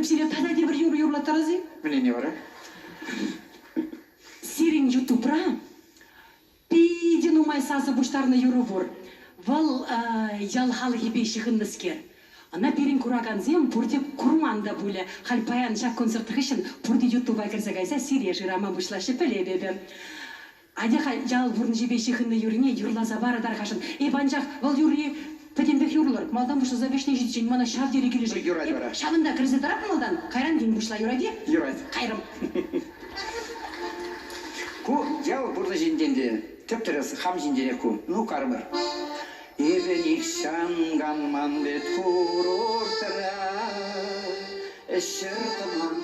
сире тада де бір юрлатарызы. Міне не бар? Сирин ютубра пидин умай сазы буштарны юрубур. Вал ялхал хибеши хынныскер. Ана перин кураганзем пурдеп курманда буле. Хальпаян шак концерт хышын пурди ютуба кірзагайса сирия жирама бушлашы пелебебе. Аде жал бурны жибеши хынны юрине юрлаза барадар хашын. Банжақ вал юри пәтенбек юрлар. Малдан бушла за бешне житчен мана шав дері кележі. Шавында кірзе тарап малдан. Қайран ден бушла юраде? Юрайд. Қайрым. Ку жал бурны жинденде. Төптіріс хам жиндене ку. Ну карбар. Ебеник шанган мандет курортыра. Эшертыман.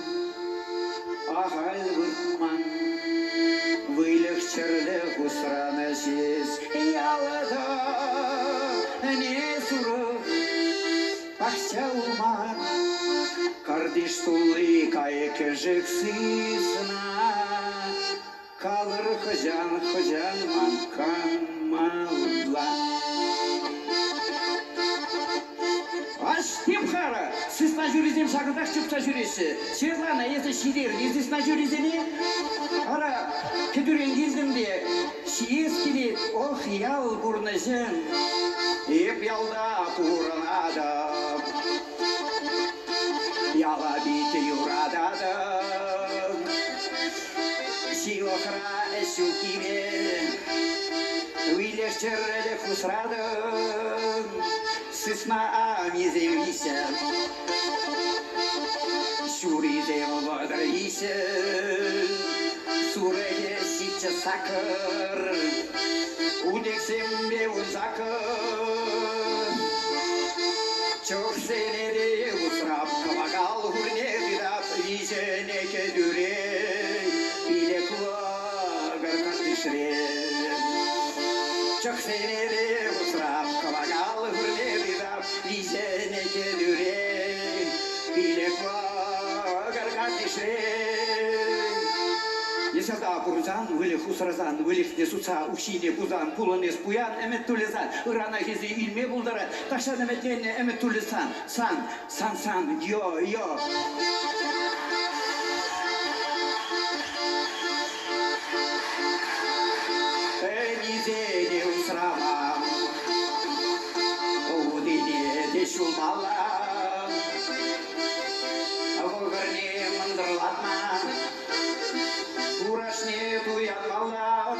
Ағай выртман. Вылегчерлі ғусраны жез. Ялыда не сұрық. Ақша ұлмар. Кардиш тулы кайекі жіксізна. Қалыр хыжан манкан малла. Аш темхара, сіз на жүрезем шағырдақ шыпша жүресі. Шерлана, езі шидер, езіс на жүрезене. Ара, кедурен келдімде, шиез келет, ол хиял бұрны жын. Еп ялда пуранада. Яла биті юрадада. Шиохра шукиве. Уйлешчерлі хусрады. Сысна амизевися. Шуризем вадрися. Сурeye şitçe sakır. Udeksim be uzakır. Çok senede usrap kavagal hurne dirap. Vizene kedüre. Bile kuvagar kardeşre. Çok senede usrap kavagal hurne dirap. Vizene kedüre. Bile kuvagar kardeşre. Есада бурзан, выле хусразан, выле несуца, ушине бузан, пуланес пуян, эмет тулезан, ырана хези илме булдара, ташан эметене эмет тулесан, сан, йо. Энизене усрама, оудине дешулмала, авогарне мандрлатма, Урашне туянмала,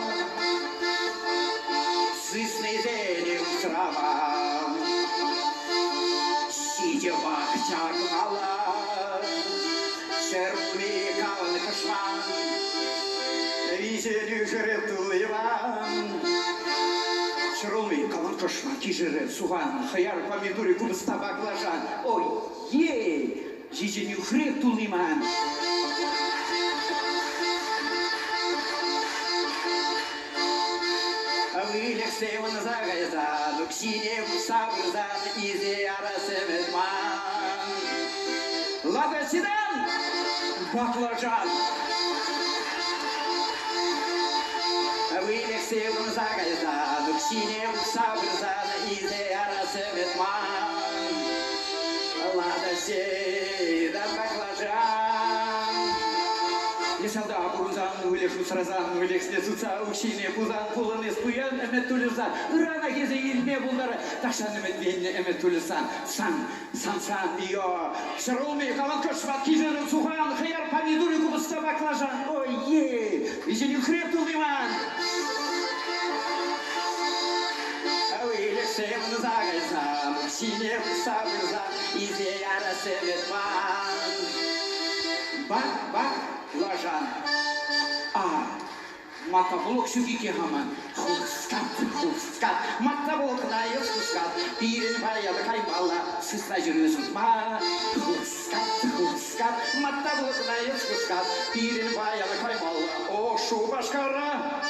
сысный зене усрама, сидевах чакмала, шерми калны кашман, визеню жрет тулыван, шерми калны кашман, кижерет суган, хаяр помидоры кубыста баклажан, ой, ей, визеню жрет тулыван. Вылексеун загайзан, уксинев сабрзан, изе арасеметман. Лада седан, баклажан. Вылексеун загайзан, уксинев сабрзан, изе арасеметман. Лада седан, баклажан. Есалда бурзан, вылешу сразан, вылекс несуца, укшине пузан, пуланес пуян, эмет тулезан. Рана кезе илме булдары, ташан эмет бейне эмет тулезан. Сан, йо. Шырылме калан көшмат, кижерін суған, хаяр помидоры кубыста баклажан. Ой, е, визеню хреб тулыман. Вылексем загайзан, укшине сабырзан, изе ярасеметман. Бак, лажан. Матабулок шугике хаман. Хускат. Матабулок наев хускат. Пирен баяда каймала. Сысна жүресін ма. Хускат. Матабулок наев хускат. Пирен баяда каймала. О, шу башкара.